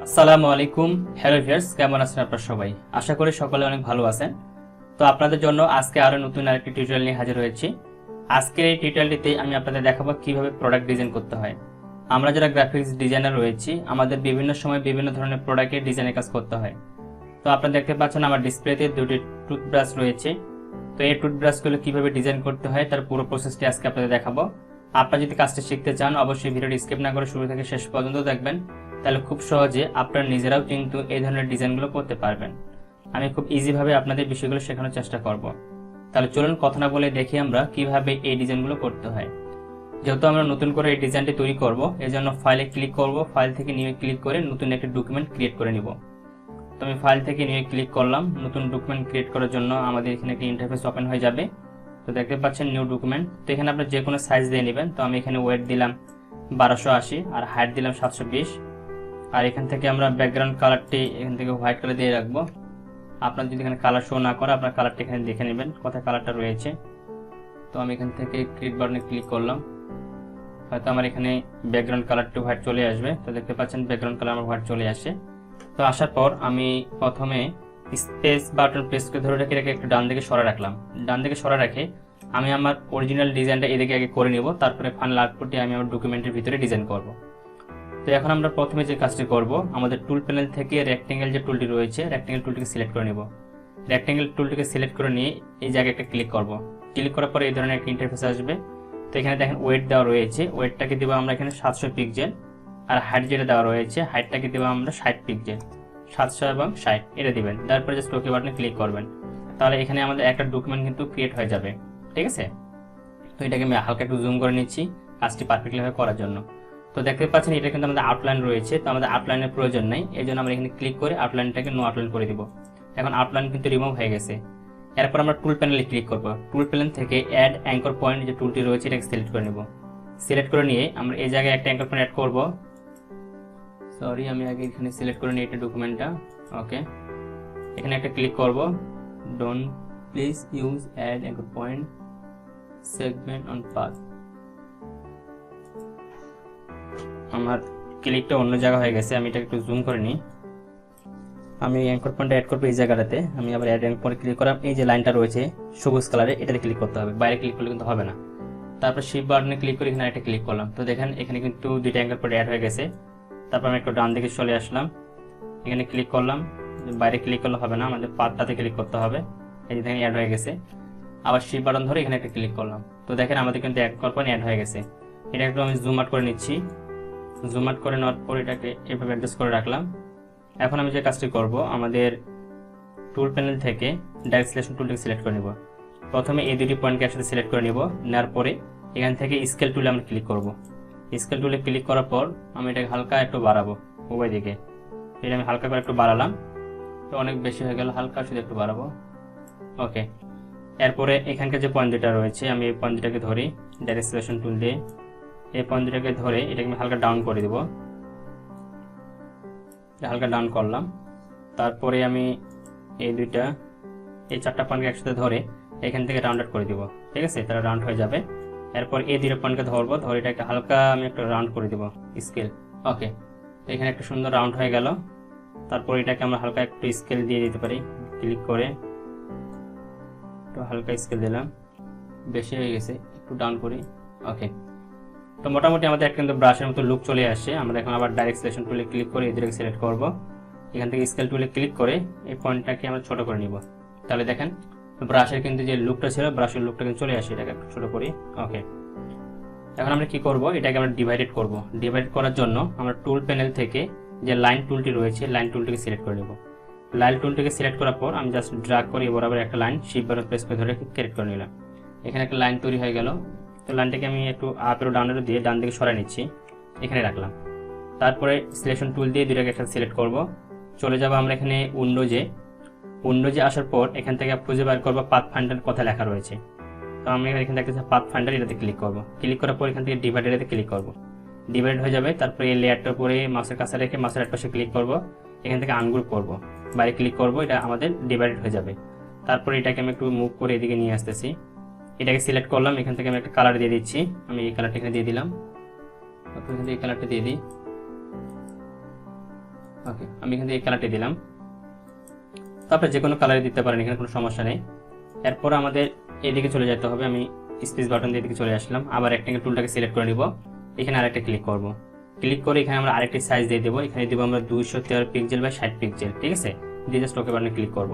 আসসালামু আলাইকুম। Hello viewers, কেমন আছেন আপনারা সবাই? আশা করি সকলে অনেক ভালো আছেন। তো আপনাদের জন্য আজকে আরো নতুন আরেকটি টিউটোরিয়াল নিয়ে হাজির হয়েছি। আজকের এই টিউটোরিয়ালটিতে আমি আপনাদের দেখাবো কিভাবে প্রোডাক্ট ডিজাইন করতে হয়। আমরা যারা গ্রাফিক্স ডিজাইনার রয়েছি, আমাদের বিভিন্ন সময় বিভিন্ন ধরনের প্রোডাক্টের ডিজাইনের কাজ করতে হয়। তো আপনারা দেখতে পাচ্ছেন আমার ডিসপ্লেতে দুটি টুথব্রাশ রয়েছে। তো এই টুথব্রাশগুলো কিভাবে ডিজাইন করতে হয় তার পুরো প্রসেসটি আজকে আপনাদের দেখাবো। আপনারা যদি কাজটা শিখতে চান, অবশ্যই ভিডিওটি স্কিপ না করে শুরু থেকে শেষ পর্যন্ত দেখবেন। তাহলে খুব সহজে আপনারা নিজেরাও কিন্তু এই ধরনের ডিজাইনগুলো করতে পারবেন। আমি খুব ইজিভাবে আপনাদের বিষয়গুলো শেখানোর চেষ্টা করব। তাহলে চলুন কথা না বলে দেখি আমরা কিভাবে এই ডিজাইনগুলো করতে হয়। যেহেতু আমরা নতুন করে এই ডিজাইনটি তৈরি করব, এজন্য ফাইলে ক্লিক করব, ফাইল থেকে নিউ ক্লিক করে নতুন একটা ডকুমেন্ট ক্রিয়েট করে নিব। তো আমি ফাইল থেকে নিউ ক্লিক করলাম। নতুন ডকুমেন্ট ক্রিয়েট করার জন্য আমাদের এখানে একটা ইন্টারফেস ওপেন হয়ে যাবে। তো দেখতে পাচ্ছেন নিউ ডকুমেন্ট। তো এখানে আপনারা যে কোনো সাইজ দিয়ে নেবেন। তো আমি এখানে ওয়েট দিলাম 1280 আর হাইট দিলাম 720। আর এখান থেকে আমরা ব্যাকগ্রাউন্ড কালারটি এখান থেকে হোয়াইট কালার দিয়ে রাখবো। আপনার যদি এখানে কালার শো না করে, আপনার কালারটি এখানে দেখে নেবেন কোথায় কালারটা রয়েছে। তো আমি এখান থেকে ক্রিয়েট বাটনে ক্লিক করলাম। হয়তো আমার এখানে ব্যাকগ্রাউন্ড কালারটি হোয়াইট চলে আসবে। তো দেখতে পাচ্ছেন ব্যাকগ্রাউন্ড কালার আমার হোয়াইট চলে আসে। তো আসার পর আমি প্রথমে স্পেস বাটন প্রেস করে ধরে রেখে একটু ডান দিকে সরা রাখলাম। ডান দিকে সরা রেখে আমি আমার অরিজিনাল ডিজাইনটা এদিকে আগে করে নিব। তারপরে ফাইনাল আউটপুটটি আমি আমার ডকুমেন্টের ভিতরে ডিজাইন করব। তো এখন আমরা প্রথমে যে কাজটি করব, আমাদের টুল প্যানেল থেকে রেক্টেঙ্গেল যে টুলটি রয়েছে, রেক্টেঙ্গেল টুলটিকে সিলেক্ট করে নেব। রেক্টেঙ্গেল টুলটিকে সিলেক্ট করে নিয়ে এই জায়গায় একটা ক্লিক করব। ক্লিক করার পরে এই ধরনের একটা ইন্টারফেস আসবে। তো এখানে দেখেন ওয়েট দেওয়া রয়েছে। ওয়েটটাকে দেবো আমরা এখানে 700 পিক্সেল। আর হাইট যেটা দেওয়া রয়েছে, হাইটটাকে দেবো আমরা 60 পিক্সেল। 700 এবং 60 এটা দিবেন। তারপরে জাস্ট ওকে বাটনে ক্লিক করবেন। তাহলে এখানে আমাদের একটা ডকুমেন্ট কিন্তু ক্রিয়েট হয়ে যাবে। ঠিক আছে? তো এটাকে আমি হালকা একটু জুম করে নিচ্ছি কাজটি পারফেক্টলি ভাবে করার জন্য। তো দেখতে পাচ্ছেন এটা কিন্তু আমাদের আউটলাইন রয়েছে। তো আমাদের আউটলাইনের প্রয়োজন নেই, এই জন্য আমরা এখানে ক্লিক করে আউটলাইনটাকে নো আউটলাইন করে দিব। এখন আউটলাইন কিন্তু রিমুভ হয়ে গেছে। এরপর আমরা টুল প্যানেলে ক্লিক করব। টুল প্যানেল থেকে অ্যাড অ্যাঙ্কর পয়েন্ট যে টুলটি রয়েছে এটাকে সিলেক্ট করে নেব। সিলেক্ট করে নিয়ে আমরা এই জায়গায় একটা অ্যাঙ্কর পয়েন্ট অ্যাড করব। সরি, আমি আগে এখানে সিলেক্ট করে নিই এটা ডকুমেন্টটা। ওকে, এখানে একটা ক্লিক করব। Don't please use add anchor point segment on path. আমার ক্লিকটা অন্য জায়গা হয়ে গেছে, আমি এটা একটু জুম করে নিই। আমি অ্যাঙ্কর পয়েন্টটা অ্যাড করবো এই জায়গাটাতে। আমি আবার অ্যাড অ্যাঙ্কর পয়েন্ট ক্লিক করাম। এই যে লাইনটা রয়েছে সবুজ কালারে, এটাতে ক্লিক করতে হবে, বাইরে ক্লিক করলে কিন্তু হবে না। তারপর শিফট বাটনে ক্লিক করে এখানে একটা ক্লিক করলাম। তো দেখেন এখানে কিন্তু দুইটা অ্যাঙ্কর পয়েন্ট অ্যাড হয়ে গেছে। তারপর আমি একটু ডান দিকে চলে আসলাম, এখানে ক্লিক করলাম। বাইরে ক্লিক করলে হবে না, আমাদের পাথটাতে ক্লিক করতে হবে। এই যে দেখেন অ্যাড হয়ে গেছে। আবার শিফট বাটন ধরে এখানে একটা ক্লিক করলাম। তো দেখেন আমাদের কিন্তু অ্যাঙ্কর পয়েন্ট অ্যাড হয়ে গেছে। এটা একটু আমি জুম আউট করে নিচ্ছি। জুম আউট করে নেওয়ার পর এটাকে এভাবে অ্যাডজাস্ট করে রাখলাম। এখন আমি যে কাজটি করব, আমাদের টুল প্যানেল থেকে ডাইরেক্ট সিলেকশন টুলটাকে সিলেক্ট করে নেব। প্রথমে এই দুটি পয়েন্টকে একসাথে সিলেক্ট করে নেব। নেওয়ার পরে এখান থেকে স্কেল টুলে আমরা ক্লিক করব। স্কেল টুলে ক্লিক করার পর আমি এটাকে হালকা একটু বাড়াবো উভয় দিকে। এটা আমি হালকা করে একটু বাড়ালাম। তো অনেক বেশি হয়ে গেল, হালকা শুধু একটু বাড়াবো। ওকে, এরপরে এখানকার যে পয়েন্ট দুটা রয়েছে, আমি এই পয়েন্ট দুটাকে ধরি ডাইরেক্ট সিলেকশন টুল দিয়ে। এই পয়েন্ট দুটাকে ধরে এটাকে আমি হালকা ডাউন করে দিব। হালকা ডাউন করলাম। তারপরে আমি এই চারটা পয়েন্টকে একসাথে ধরে এখান থেকে রাউন্ড আউট করে দিব। ঠিক আছে? তারা রাউন্ড হয়ে যাবে। এরপর এই দুটো পয়েন্টকে ধরবো, ধরে এটাকে হালকা আমি একটু রাউন্ড করে দিব স্কেল। ওকে, তো এখানে একটা সুন্দর রাউন্ড হয়ে গেল। তারপর এটাকে আমরা হালকা একটু স্কেল দিয়ে দিতে পারি। ক্লিক করে একটু হালকা স্কেল দিলাম, বেশি হয়ে গেছে, একটু ডাউন করি। ওকে, তো মোটামুটি আমাদের একটা কিন্তু ব্রাশের মতো লুক চলে আসে। আমরা এখন আবার ডাইরেক্ট সিলেকশন টুলে ক্লিক করে এদিকে সিলেক্ট করব। এখান থেকে স্কেল টুলে ক্লিক করে এই পয়েন্টটাকে আমরা ছোট করে নিব। তাহলে দেখেন ব্রাশের কিন্তু যে লুকটা ছিল, ব্রাশের লুকটা কিন্তু চলে আসে। এটাকে একটু ছোট করি। ওকে, এখন আমরা কি করব, এটাকে আমরা ডিভাইডেড করব। ডিভাইড করার জন্য আমরা টুল প্যানেল থেকে যে লাইন টুলটি রয়েছে, লাইন টুলটিকে সিলেক্ট করে নেব। লাইন টুলটিকে সিলেক্ট করার পর আমি জাস্ট ড্র্যাগ করে বরাবর একটা লাইন শিফট বাটন প্রেস করে ধরে ক্রিয়েট করে নিলাম। এখানে একটা লাইন তৈরি হয়ে গেল। তো লাইনটাকে আমি একটু আপ এবং ডাউন দিয়ে ডান দিকে সরাই নিচ্ছি, এখানে রাখলাম। তারপরে সিলেকশন টুল দিয়ে দুটাকে একসাথে সিলেক্ট করব। চলে যাব আমরা এখানে উইন্ডোজে আসার পর এখান থেকে খুঁজে বের করব পাথ ফাইন্ডার কথা লেখা রয়েছে। তো আমি এখানে দেখতেছি পাথ ফাইন্ডার, এটাতে ক্লিক করব। ক্লিক করার পর এখান থেকে ডিভাইডেডে ক্লিক করব। ডিভাইড হয়ে যাবে। তারপরে এই লেয়ারটার উপরে মাউসের কাছে রেখে মাউসের এক পাশে ক্লিক করব। এখান থেকে আনগ্রুপ করব, বাইরে ক্লিক করব, এটা আমাদের ডিভাইডেড হয়ে যাবে। তারপরে এটাকে আমি একটু মুভ করে এদিকে নিয়ে আসতেছি। এটাকে সিলেক্ট করলাম। এখান থেকে আমি একটা কালার দিয়ে দিচ্ছি। আমি এই কালারটা এখানে দিয়ে দিলাম। এখান থেকে এই কালারটা দিয়ে দিই। ওকে, আমি এখান থেকে এই কালারটি দিলাম। তারপরে যে কোনো কালারে দিতে পারেন, এখানে কোনো সমস্যা নেই। এরপর আমাদের এদিকে চলে যেতে হবে। আমি স্পেস বাটন দিয়ে এদিকে চলে আসলাম। আবার রেক্ট্যাঙ্গেল টুলটাকে সিলেক্ট করে নিব। এখানে আরেকটা ক্লিক করব। ক্লিক করে এখানে আমরা আরেকটি সাইজ দিয়ে দেবো। এখানে দেবো আমরা 213 পিক্সেল বাই 60 পিক্সেল, ঠিক আছে। দিয়ে জাস্ট ওকে বাটনে ক্লিক করব।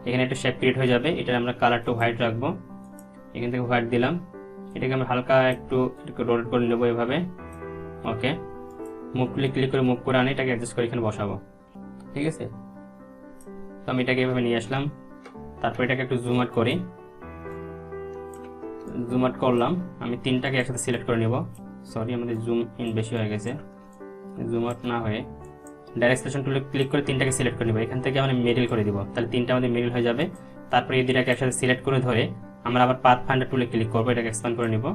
এখানে একটা শেপ ক্রিয়েট হয়ে যাবে। এটা আমরা কালারটা হোয়াইট রাখবো। এখান থেকে হোয়াইট দিলাম। এটাকে আমরা হালকা একটু রোটেট করে নেবো এভাবে। ওকে, মুভ ক্লিক করে মুভ করে আনি, এটাকে অ্যাডজাস্ট করে এখানে বসাবো, ঠিক আছে। তো আমি এটাকে এভাবে নিয়ে আসলাম। তারপর এটাকে একটু জুম আউট করি। জুম আউট করলাম। আমি তিনটাকে একসাথে সিলেক্ট করে নেব। সরি, আমাদের জুম ইন বেশি হয়ে গেছে। জুম আউট না হয়ে ডাইরেক্ট সিলেকশন টুলে ক্লিক করে তিনটাকে সিলেক্ট করে নেব। এখান থেকে আমরা মিডল করে দিব, তাহলে তিনটা আমাদের মিডল হয়ে যাবে। তারপরে এই দুটাকে একসাথে সিলেক্ট করে ধরে আমরা আবার পাথ ফাইন্ডার টুলে ক্লিক করবো। এটাকে এক্সপ্যান্ড করে নিব।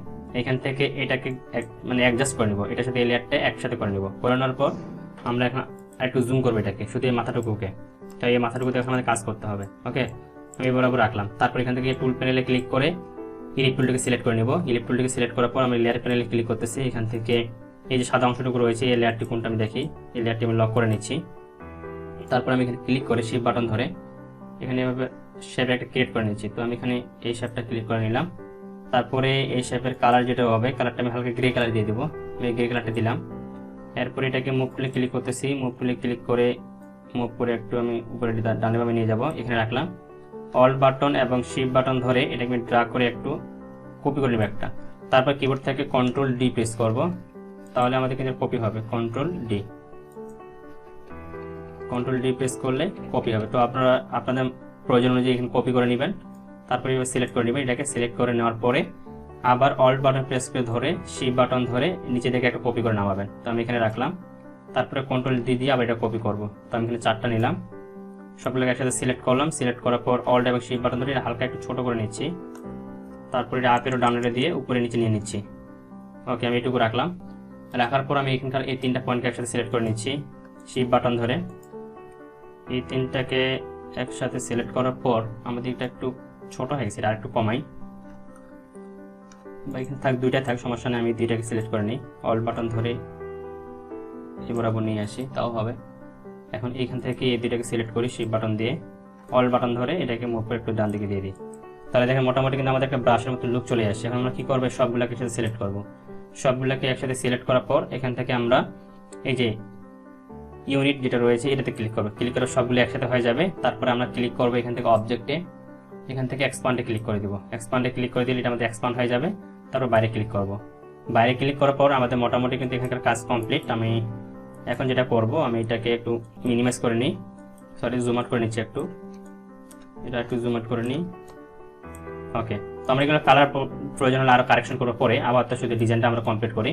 এখান থেকে এটাকে মানে অ্যাডজাস্ট করে নিব। এটার সাথে এই লেয়ারটা একসাথে করে নিব। করে নেওয়ার পর আমরা এখন একটু জুম করবো এটাকে, শুধু এই মাথাটুকুকে। তাই এই মাথাটুকুতে এখন আমাদের কাজ করতে হবে। ওকে, আমি বরাবর রাখলাম। তারপর এখান থেকে টুল প্যানেলে ক্লিক করে ইলিপ টুলটাকে সিলেক্ট করে নেব। ইলিপ টুলটাকে সিলেক্ট করার পর আমি লেয়ার প্যানেলে ক্লিক করতেছি। এখান থেকে এই যে সাদা অংশটুকু রয়েছে, এই লেয়ারটি কোনটা আমি দেখি। এই লেয়ারটি আমি লক করে নিচ্ছি। তারপর আমি এখানে ক্লিক করে শিফট বাটন ধরে এখানে এভাবে শেপ একটা ক্রিয়েট করে নিচ্ছি। তো আমি এখানে এই শেপটা ক্লিক করে নিলাম। তারপরে এই শেপের কালার যেটা হবে, কালারটা আমি হালকা গ্রে কালার দিয়ে দেবো। আমি গ্রে কালারটা দিলাম। এরপরে এটাকে মুভ টুলে ক্লিক করতেছি। মুভ টুলে ক্লিক করে মুভ করে একটু আমি উপরে ডানে বামে নিয়ে যাব। এখানে রাখলাম। অল্ট বাটন এবং শিফট বাটন ধরে এটাকে আমি ড্র্যাগ করে একটু কপি করে নেব একটা। তারপর কিবোর্ড থেকে কন্ট্রোল ডি প্রেস করব, তাহলে আমাদের কিন্তু কপি হবে। কন্ট্রোল ডি প্রেস করলে কপি হবে। তো আপনারা আপনাদের প্রয়োজন অনুযায়ী এখানে কপি করে নেবেন। তারপরে এবার সিলেক্ট করে নেবেন। এটাকে সিলেক্ট করে নেওয়ার পরে আবার অল্ট বাটন প্রেস করে ধরে শিফট বাটন ধরে নিচে থেকে একটা কপি করে নামাবেন। তো আমি এখানে রাখলাম। তারপরে কন্ট্রোল ডি দিয়ে আবার এটা কপি করব। তো আমি এখানে 4টা নিলাম, সবগুলোকে একসাথে সিলেক্ট করলাম। সিলেক্ট করার পর অল্ট এবং শিফট বাটন ধরে হালকা একটু ছোট করে নিচ্ছি। তারপরে এটা আপের ডাউনলোডে দিয়ে উপরে নিচে নিয়ে নিচ্ছি। ওকে, আমি এটুকু রাখলাম। রাখার পর আমি এখানকার এই 3টা পয়েন্টকে একসাথে সিলেক্ট করে নিচ্ছি শিফট বাটন ধরে। এই 3টাকে একসাথে সিলেক্ট করার পর আমাদের এটা একটু ছোট হয়ে গেছে, আর একটু কমাই বা এখানে থাক, 2টা থাক, সমস্যা নেই। আমি 2টাকে সিলেক্ট করে নিই। অল্ট বাটন ধরে বরাবর নিয়ে আসি, তাও হবে। এখন এইখান থেকে এই 2টাকে সিলেক্ট করি শিফট বাটন দিয়ে। অল্ট বাটন ধরে এটাকে মুভ করে একটু ডান দিকে দিয়ে দিই। তাহলে দেখেন মোটামুটি কিন্তু আমাদের একটা ব্রাশের মতো লুক চলে আসছে। এখন আমরা কি করবো, সবগুলোকে একসাথে সিলেক্ট করব। সবগুলোকে একসাথে সিলেক্ট করার পর এখান থেকে আমরা এই যে ইউনিট যেটা রয়েছে এটাতে ক্লিক করবো। ক্লিক করে সবগুলো একসাথে হয়ে যাবে। তারপরে আমরা ক্লিক করবো এখান থেকে অবজেক্টে, এখান থেকে এক্সপান্ডে ক্লিক করে দিব। এক্সপান্ডে ক্লিক করে দিলে এটা আমাদের এক্সপান্ড হয়ে যাবে। তারপর বাইরে ক্লিক করব। বাইরে ক্লিক করার পর আমাদের মোটামুটি কিন্তু এখানকার কাজ কমপ্লিট। আমি এখন যেটা করব, আমি এটাকে একটু মিনিমাইজ করে নিই, সরি জুম আউট করে নিচ্ছি একটু। এটা একটু জুম আউট করে নিই। ওকে, তো আমরা এগুলো কালার প্রয়োজন হলে আরও কারেকশন করার পরে আবার তো শুধু ডিজাইনটা আমরা কমপ্লিট করি।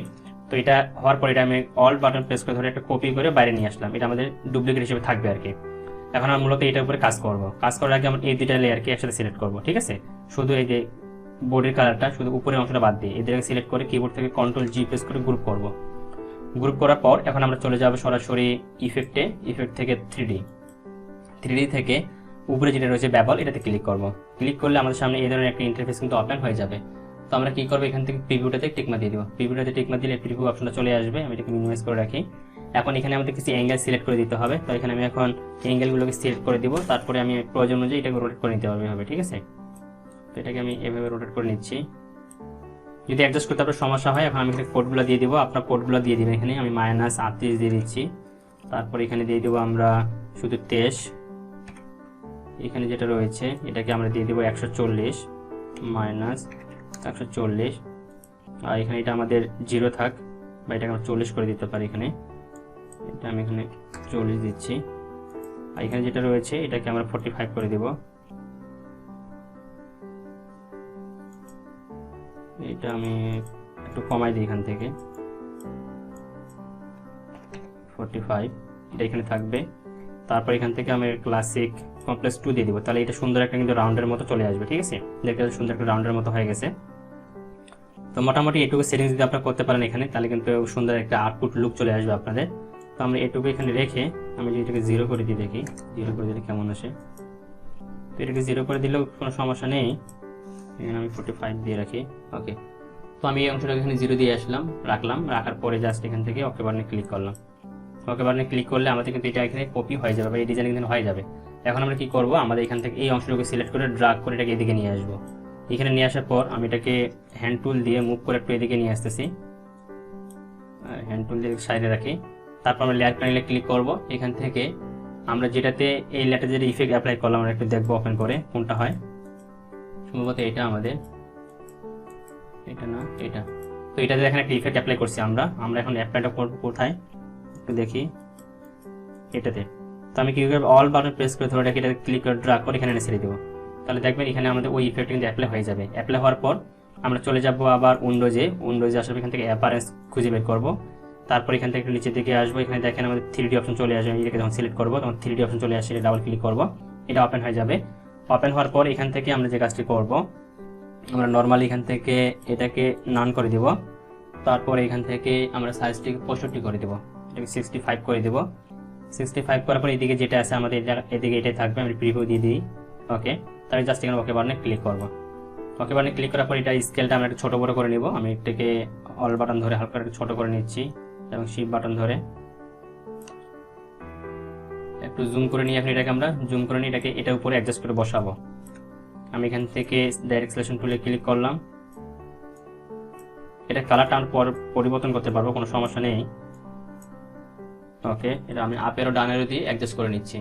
তো এটা হওয়ার পর এটা আমি অল বাটন প্রেস করে ধরে একটা কপি করে বাইরে নিয়ে আসলাম। এটা আমাদের ডুপ্লিকেট হিসেবে থাকবে আর কি। এখন আমরা মূলত এটার উপরে কাজ করব। কাজ করার আগে আমরা এই 2টা লেয়ারকে একসাথে সিলেক্ট করব, ঠিক আছে। শুধু এই যে বডির কালারটা শুধু উপরের অংশটা বাদ দিয়ে এদেরকে সিলেক্ট করে কিবোর্ড থেকে কন্ট্রোল জি প্রেস করে গ্রুপ করব। গ্রুপ করার পর এখন আমরা চলে যাব সরাসরি ইফেক্টে। ইফেক্ট থেকে 3D থেকে উপরে যেটা রয়েছে ব্যাবল, এটাতে ক্লিক করব। ক্লিক করলে আমাদের সামনে এই ধরনের একটা ইন্টারফেস কিন্তু ওপেন হয়ে যাবে। তো আমরা কি করব, এখান থেকে প্রিভিউটাতে টিকমা দিয়ে দিব। প্রিভিউটাতে টিকমা দিলে প্রিভিউ অপশনটা চলে আসবে। আমি এটাকে মিনিমাইজ করে রাখি। এখন এখানে আমাদের কিছু অ্যাঙ্গেল সিলেক্ট করে দিতে হবে। তো এখানে আমি এখন অ্যাঙ্গেলগুলোকে সিলেক্ট করে দিব। তারপরে আমি প্রয়োজন অনুযায়ী এটাকে রোটেট করে নিতে হবে এভাবে, ঠিক আছে। তো এটাকে আমি এভাবে রোটেট করে নিচ্ছি। যদি অ্যাডজাস্ট করতে আপনার সমস্যা হয়, এখন আমি এখানে কোডগুলো দিয়ে দিব। আপনার কোডগুলো দিয়ে দিবেন। এখানে আমি -38 দিয়ে দিচ্ছি। তারপর এখানে দিয়ে দেবো আমরা শুধু 23। এখানে যেটা রয়েছে এটাকে আমরা দিয়ে দেবো 140 -140। আর এখানে এটা আমাদের 0 থাক, বা এটাকে আমরা 40 করে দিতে পারি। এখানে এটা আমি এখানে 40 দিচ্ছি। আর এখানে যেটা রয়েছে এটাকে আমরা 45 করে দেব। এটা আমি একটু কমাই দিই এখান থেকে 45, এটা এখানে থাকবে। তারপর এখান থেকে আমি ক্লাসিক কমপ্লেক্স 2 দিয়ে দিব। তাহলে এটা সুন্দর একটা কিন্তু রাউন্ডের মতো চলে আসবে, ঠিক আছে। দেখতে সুন্দর একটা রাউন্ডের মতো হয়ে গেছে। তো মোটামুটি এটুকু সেটিংস যদি আপনারা করতে পারেন এখানে, তাহলে কিন্তু সুন্দর একটা আউটপুট লুক চলে আসবে আপনাদের। তো আমরা এটুকু এখানে রেখে আমি যদি এটাকে 0 করে দিই, দেখি 0 করে দিলে কেমন আসে। তো এটাকে 0 করে দিলেও কোনো সমস্যা নেই। এখানে আমি 45 দিয়ে রাখি। ওকে, তো আমি এই অংশটাকে এখানে 0 দিয়ে আসলাম, রাখলাম। রাখার পরে জাস্ট এখান থেকে ওকে বাটনে ক্লিক করলাম। ওকে বাটনে ক্লিক করলে আমাদের কিন্তু এটা এখানে কপি হয়ে যাবে বা এই ডিজাইন এখানে হয়ে যাবে। এখন আমরা কি করব, আমাদের এখান থেকে এই অংশটুকু সিলেক্ট করে ড্রাগ করে এটাকে এদিকে নিয়ে আসবো। এখানে নিয়ে আসার পর আমি এটাকে হ্যান্ড টুল দিয়ে মুভ করে একটু এদিকে নিয়ে আসতেছি, হ্যান্ড টুল দিয়ে সাইডে রাখি। তারপর আমরা লেয়ার প্যানেলে ক্লিক করব। এখান থেকে আমরা যেটাতে এই লেয়ারটা যেটা ইফেক্ট অ্যাপ্লাই করলাম আমরা একটু দেখবো ওপেন করে কোনটা হয়। সম্ভবত এটা আমাদের, এটা না এটা। তো এটাতে এখানে একটা ইফেক্ট অ্যাপ্লাই করছি আমরা এখন অ্যাপ্লাইটা করব কোথায় একটু দেখি, এটাতে। তো আমি কি করব, অল বাটন প্রেস করে ধরে এটা ক্লিক করে ড্র্যাগ করে এখানে ছেড়ে দেবো। তাহলে দেখবেন এখানে আমাদের ওই ইফেক্ট কিন্তু অ্যাপ্লাই হয়ে যাবে। অ্যাপ্লাই হওয়ার পর আমরা চলে যাব আবার উইন্ডোজে আসার এখান থেকে অ্যাপারেন্স খুঁজে বের করব। তারপর এখান থেকে নিচের দিকে আসবো, এখানে দেখেন আমাদের 3D অপশন চলে আসবে। এটাকে যখন সিলেক্ট করবো তখন 3D অপশন চলে আসে, ডাবল ক্লিক করব, এটা ওপেন হয়ে যাবে। ওপেন হওয়ার পর এখান থেকে আমরা যে কাজটি করব, আমরা নর্মালি এখান থেকে এটাকে নান করে দিব। তারপর এখান থেকে আমরা সাইজটিকে 65 করে দেবো, এটাকে 65 করে দেবো। 65 করার পর এদিকে যেটা আছে আমাদের এদিকে এটাই থাকবে, আমি প্রিভিউ দিয়ে দিই। ওকে, তাহলে জাস্ট এখানে ওকে বাটনে ক্লিক করব। ওকে বাটনে ক্লিক করার পর এটা স্কেলটা আমরা একটু ছোটো বড়ো করে নিব। আমি এটাকে অল বাটন ধরে হালকা একটু ছোটো করে নিচ্ছি এবং শিফট বাটন ধরে একটু জুম করে নিয়ে এটাকে আমরা জুম করে নিয়ে এটার উপরে অ্যাডজাস্ট করে বসাবো। আমি এখান থেকে ডাইরেক্ট সিলেকশন টুলে ক্লিক করলাম। এটা কালারটা আমরা পরিবর্তন করতে পারবো, কোনো সমস্যা নেই। ওকে, এটা আমি আপের ও ডানেরও দিয়ে অ্যাডজাস্ট করে নিচ্ছি।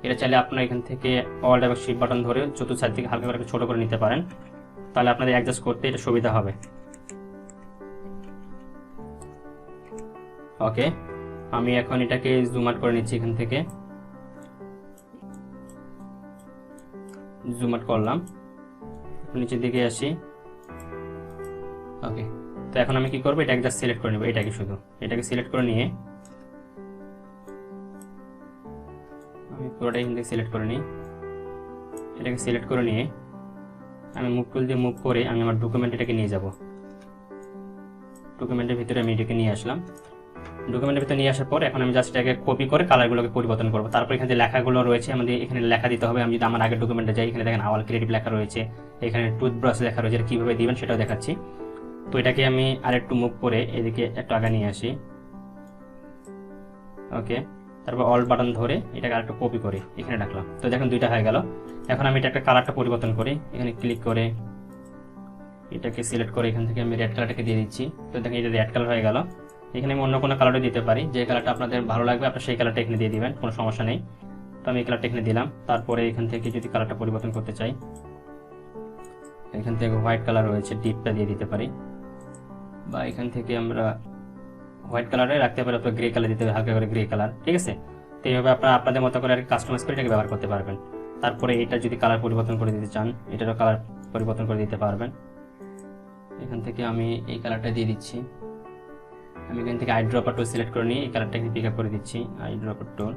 এটা চাইলে আপনারা এখান থেকে অল্ট এবং শিফট বাটন ধরে চতুর্থ সাইড থেকে হালকা করে ছোট করে নিতে পারেন, তাহলে আপনাদের অ্যাডজাস্ট করতে এটা সুবিধা হবে। ওকে, আমি এখন এটাকে জুম আউট করে নিচ্ছি, এখান থেকে জুম আউট করলাম, নিচের দিকে আসি। ওকে, তো এখন আমি কি করবো, এটাকে জাস্ট সিলেক্ট করে নেব। এটাকে সিলেক্ট করে নিয়ে আমি পুরোটাই এখান থেকে সিলেক্ট করে নিই। এটাকে সিলেক্ট করে নিয়ে আমি মুভ টুল দিয়ে মুভ করে আমি আমার ডকুমেন্ট নিয়ে যাব। ডকুমেন্টের ভিতরে আমি এটাকে নিয়ে আসলাম। ডকুমেন্টের ভিতরে নিয়ে আসার পর এখন আমি জাস্ট এটাকে কপি করে কালারগুলোকে পরিবর্তন করবো। তারপর এখানে যে লেখাগুলো রয়েছে আমাদের এখানে লেখা দিতে হবে। আমি যদি আমার আগের ডকুমেন্টে যাই, এখানে দেখেন আওয়াল ক্রিয়েটিভ লেখা রয়েছে, এখানে টুথব্রাশ লেখা রয়েছে, এটা কীভাবে দিবেন সেটাও দেখাচ্ছি। তো এটাকে আমি আরেকটু মুভ করে এদিকে একটু আগে নিয়ে আসি। ওকে, তারপর অল বাটন ধরে এটাকে আরেকটু কপি করে এখানে রাখলাম। তো দেখেন দুইটা হয়ে গেল। এখন আমি এটা একটা কালারটা পরিবর্তন করি, এখানে ক্লিক করে এটাকে সিলেক্ট করে এখান থেকে আমি রেড কালারটাকে দিয়ে দিচ্ছি। তো দেখেন এটা রেড কালার হয়ে গেল। এখানে আমি অন্য কোনো কালারও দিতে পারি, যে কালারটা আপনাদের ভালো লাগবে আপনারা সেই কালারটা এখানে দিয়ে দিবেন, কোনো সমস্যা নেই। তো আমি এই কালারটা এখানে দিলাম। তারপরে এখান থেকে যদি কালারটা পরিবর্তন করতে চাই, এখান থেকে হোয়াইট কালার রয়েছে, ডিপটা দিয়ে দিতে পারি, বা এখান থেকে আমরা হোয়াইট কালারে রাখতে পারি, অথবা গ্রে কালার দিতে হবে, হালকা করে গ্রে কালার। ঠিক আছে, তো এইভাবে আপনারা আপনাদের মতো করে কাস্টমাইজ করে এটাকে ব্যবহার করতে পারবেন। তারপরে এটা যদি কালার পরিবর্তন করে দিতে চান, এটারও কালার পরিবর্তন করে দিতে পারবেন। এখান থেকে আমি এই কালারটা দিয়ে দিচ্ছি। আমি এখান থেকে আইড্রপার টুল সিলেক্ট করে নিয়ে এই কালারটা এখানে পিক আপ করে দিচ্ছি। আইড্রপার টুল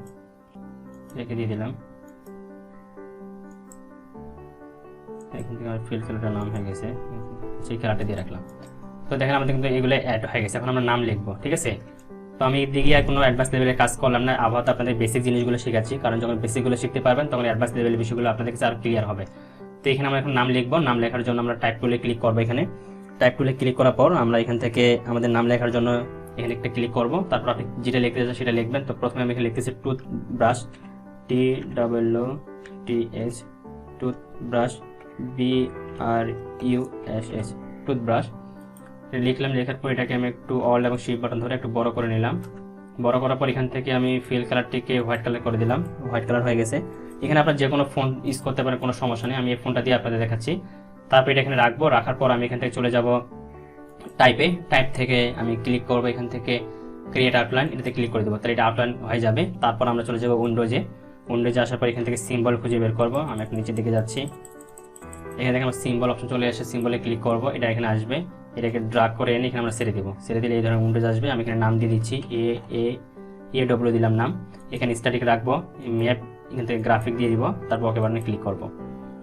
রেখে দিয়ে দিলাম। এখান থেকে আমার ফিল কালারটার নাম হয়ে গেছে, সেই কালারটা দিয়ে রাখলাম। তো দেখেন আমাদের কিন্তু এগুলো অ্যাড হয়ে গেছে। এখন আমরা নাম লিখবো। ঠিক আছে, তো আমি এদিকে আর কোনো অ্যাডভান্স লেভেলের কাজ করলাম না, আপাতত আপনাদের বেসিক জিনিসগুলো শেখাচ্ছি, কারণ যখন বেসিকগুলো শিখতে পারবেন তখন অ্যাডভান্স লেভেলের বিষয়গুলো আপনাদের কাছে আর ক্লিয়ার হবে। তো এখানে আমরা এখন নাম লিখবো। নাম লেখার জন্য আমরা টাইপ টুলে ক্লিক করবো। এখানে টাইপ টুলে ক্লিক করার পর আমরা এখান থেকে আমাদের নাম লেখার জন্য এখানে একটা ক্লিক করব। তারপর আপনি যেটা লিখতে চান সেটা লিখবেন। তো প্রথমে আমি এখানে লিখতেছি toothbrush, TOOTH toothbrush, BRUSH toothbrush লিখলাম। লেখার পর এটাকে আমি একটু অল্ট এবং শিফট বাটন ধরে একটু বড় করে নিলাম। বড় করার পর এখান থেকে আমি ফিল কালারটিকে হোয়াইট কালার করে দিলাম। হোয়াইট কালার হয়ে গেছে। এখানে আপনার যে কোনো ফোন ইউজ করতে পারেন, কোনো সমস্যা নেই। আমি এই ফোনটা দিয়ে আপনাদের দেখাচ্ছি। তারপর এটা এখানে রাখবো। রাখার পর আমি এখান থেকে চলে যাব টাইপে। টাইপ থেকে আমি ক্লিক করবো, এখান থেকে ক্রিয়েট আউটলাইন, এটাতে ক্লিক করে দেবো, তাহলে এটা আউটলাইন হয়ে যাবে। তারপর আমরা চলে যাবো উইন্ডোজে। আসার পর এখান থেকে সিম্বল খুঁজে বের করবো। আমি একটু নিচের দিকে যাচ্ছি, এখানে দেখেন আমার সিম্বল অপশন চলে আসে। সিম্বলে ক্লিক করবো, এটা এখানে আসবে। এটাকে ড্রাগ করে এনে এখানে আমরা ছেড়ে দেবো। ছেড়ে দিলে এই ধরনের উইন্ডোজ আসবে। আমি এখানে নাম দিয়ে দিচ্ছি, AW দিলাম নাম। এখানে স্ট্যাটিক রাখবো, ম্যাপ এখান থেকে গ্রাফিক দিয়ে দিব। তারপর ওকে বাটনে ক্লিক করবো।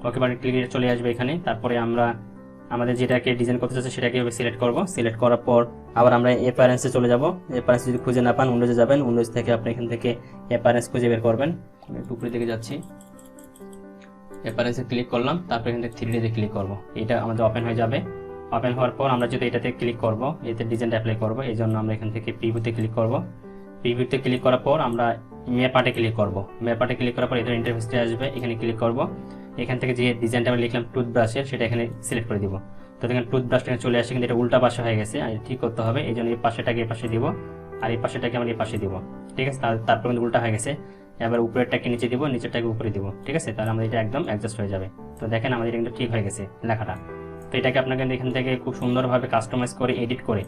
ওকে বাটনে ক্লিক চলে আসবে এখানে। তারপরে আমরা আমাদের যেটাকে ডিজাইন করতে চাচ্ছি সেটাকে সিলেক্ট করব। সিলেক্ট করার পর আবার আমরা অ্যাপারেন্সে চলে যাব। অ্যাপারেন্স যদি খুঁজে না পান উইন্ডোজে যাবেন। উইন্ডোজ থেকে আপনি এখান থেকে অ্যাপারেন্স খুঁজে বের করবেন। আমি একটু উপরের দিকে যাচ্ছি, অ্যাপারেন্সে ক্লিক করলাম। তারপর এখান থেকে 3D তে ক্লিক করব। এটা আমাদের ওপেন হয়ে যাবে। ওপেন হওয়ার পর আমরা যদি এটাতে ক্লিক করব, এতে ডিজাইনটা অ্যাপ্লাই করব, এই জন্য আমরা এখান থেকে প্রিভিউতে ক্লিক করব। প্রিভিউতে ক্লিক করার পর আমরা ম্যাপার্টে ক্লিক করব। ম্যাপার্টে ক্লিক করার পর এটার ইন্টারফেসটা আসবে, এখানে ক্লিক করব। এখান থেকে যে ডিজাইনটা আমরা লিখলাম টুথব্রাশের, সেটা এখানে সিলেক্ট করে দিব। তো এখানে টুথব্রাশটা চলে আসে, কিন্তু এটা উল্টা পাশে হয়ে গেছে, আর ঠিক করতে হবে। এই জন্য এই পাশেটাকে এই পাশে দিব, আর এই পাশেটাকে আমরা এই পাশে দিব। ঠিক আছে, তারপর কিন্তু উল্টা হয়ে গেছে। এবার উপরেরটাকে নিচে দিব, নিচেরটাকে উপরে দিব। ঠিক আছে, তাহলে আমাদের এটা একদম অ্যাডজাস্ট হয়ে যাবে। তো দেখেন আমাদের কিন্তু ঠিক হয়ে গেছে লেখাটা। তো এটাকে আপনাকে এখান থেকে খুব সুন্দরভাবে কাস্টমাইজ করে এডিট করে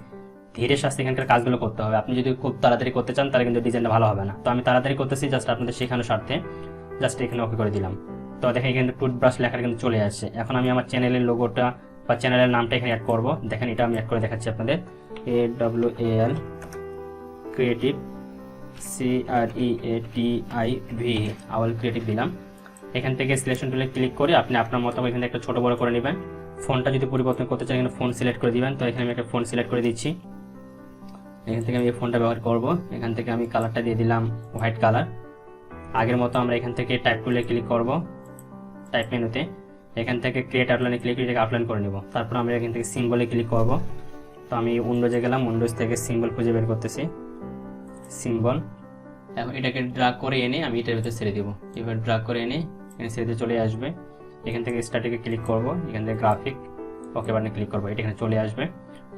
ধীরে সাস্তে এখানকার কাজগুলো করতে হবে। আপনি যদি খুব তাড়াতাড়ি করতে চান তাহলে কিন্তু ডিজাইনটা ভালো হবে না। তো আমি তাড়াতাড়ি করতেছি জাস্ট আপনাদের শেখানোর স্বার্থে, জাস্ট এখানে ওকে করে দিলাম। তো দেখেন এখানে টুথব্রাশ লেখাটা কিন্তু চলে আসছে। এখন আমি আমার চ্যানেলের লোগোটা বা চ্যানেলের নামটা এখানে অ্যাড করব। দেখেন এটা আমি অ্যাড করে দেখাচ্ছি আপনাদের, AWAL ক্রিয়েটিভ CREATIV আওয়াল ক্রিয়েটিভ দিলাম। এখান থেকে সিলেকশন টুলে ক্লিক করে আপনি আপনার মতো এখানে একটা ছোট বড় করে নেবেন। ফোনটা যদি পরিবর্তন করতে চান এখানে ফোন সিলেক্ট করে দিবেন। তো এখানে আমি একটা ফোন সিলেক্ট করে দিচ্ছি। এখান থেকে আমি এই ফোনটা ব্যবহার করব। এখান থেকে আমি কালারটা দিয়ে দিলাম হোয়াইট কালার। আগের মতো আমরা এখান থেকে টাইপ টুলে ক্লিক করব, টাইপ মেনুতে। এখান থেকে ক্রিয়েট আউটলাইনে ক্লিক করে এটাকে আউটলাইন করে নেব। তারপর আমরা এখান থেকে সিম্বলে ক্লিক করব। তো আমি উইন্ডোজে গেলাম, উইন্ডোজ থেকে সিম্বল খুঁজে বের করতেছি, সিম্বল। এখন এটাকে ড্রাগ করে এনে আমি এটার ভিতরে ছেড়ে দিব। এবার ড্রাগ করে এনে এখানে ছেড়ে চলে আসবে। এখান থেকে স্টার্টিকে ক্লিক করব, এখান থেকে গ্রাফিক ওকে বাটনে ক্লিক করব, এটা এখানে চলে আসবে।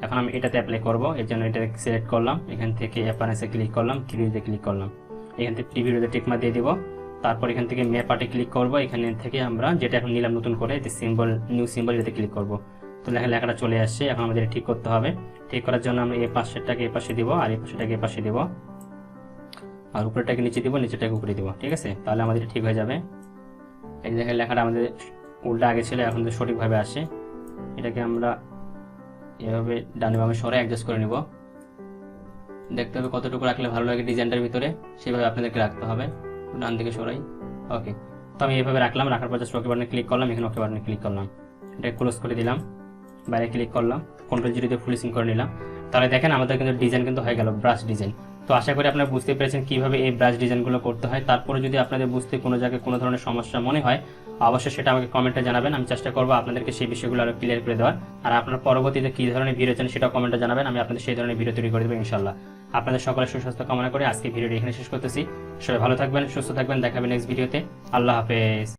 এখন আমি এটাতে অ্যাপ্লাই করব, এর জন্য এটা সিলেক্ট করলাম। এখান থেকে অ্যাপারেন্সে ক্লিক করলাম, থ্রিতে ক্লিক করলাম। এখান থেকে প্রিভিউতে টিকমার্ক দিয়ে দিব। তারপর এখান থেকে ম্যাপার্টে ক্লিক করব। এখানে থেকে আমরা যেটা এখন নিলাম নতুন করে, এতে সিম্বল, নিউ সিম্বল, এটাতে ক্লিক করব। তো লেখাটা চলে আসছে। এখন আমাদের ঠিক করতে হবে। ঠিক করার জন্য আমরা এই পাশেরটাকে এই পাশে দিব, আর এই পাশেটাকে এই পাশে দিব, আর উপরেটাকে নিচে দিব, নিচেটাকে উপরে দিব। ঠিক আছে, তাহলে আমাদের ঠিক হয়ে যাবে। এই দেখেন লেখাটা আমাদের উল্টা আগে ছিল, এখন তো সঠিকভাবে আসে। এটাকে আমরা এভাবে ডানে বামে সরে অ্যাডজাস্ট করে নিব। দেখতে হবে কতটুকু রাখলে ভালো লাগে ডিজাইনটার ভিতরে, সেভাবে আপনাদেরকে রাখতে হবে। ডান দিকে সরাই, ওকে। তো আমি এইভাবে রাখলাম। রাখার পর জাস্ট ওকে বাটনে ক্লিক করলাম, এখানে ওকে বাটনে ক্লিক করলাম, এটাকে ক্লোজ করে দিলাম, বাইরে ক্লিক করলাম, Ctrl+0 দিয়ে ফুল স্ক্রিন করে নিলাম। তাহলে দেখেন আমাদের কিন্তু ডিজাইন কিন্তু হয়ে গেল, ব্রাশ ডিজাইন। তো আশা করি আপনারা বুঝতে পেরেছেন কিভাবে এই ব্রাশ ডিজাইনগুলো করতে হয়। তারপরে যদি আপনাদের বুঝতে কোনো জায়গায় কোনো ধরনের সমস্যা মনে হয়, অবশ্যই সেটা আমাকে কমেন্টে জানাবেন। আমি চেষ্টা করবো আপনাদেরকে সেই বিষয়গুলো আরো ক্লিয়ার করে দেওয়ার। আর আপনারা পরবর্তীতে কী ধরনের ভিডিও চান সেটাও কমেন্টে জানাবেন, আমি আপনাদের সেই ধরনের ভিডিও তৈরি করে দেবো ইনশাল্লাহ। আপনাদের সকলের সুস্বাস্থ্য কামনা করে আজকে ভিডিওটি এখানে শেষ করতেছি। সবাই ভালো থাকবেন, সুস্থ থাকবেন, দেখাবেন নেক্সট ভিডিওতে। আল্লাহ হাফেজ।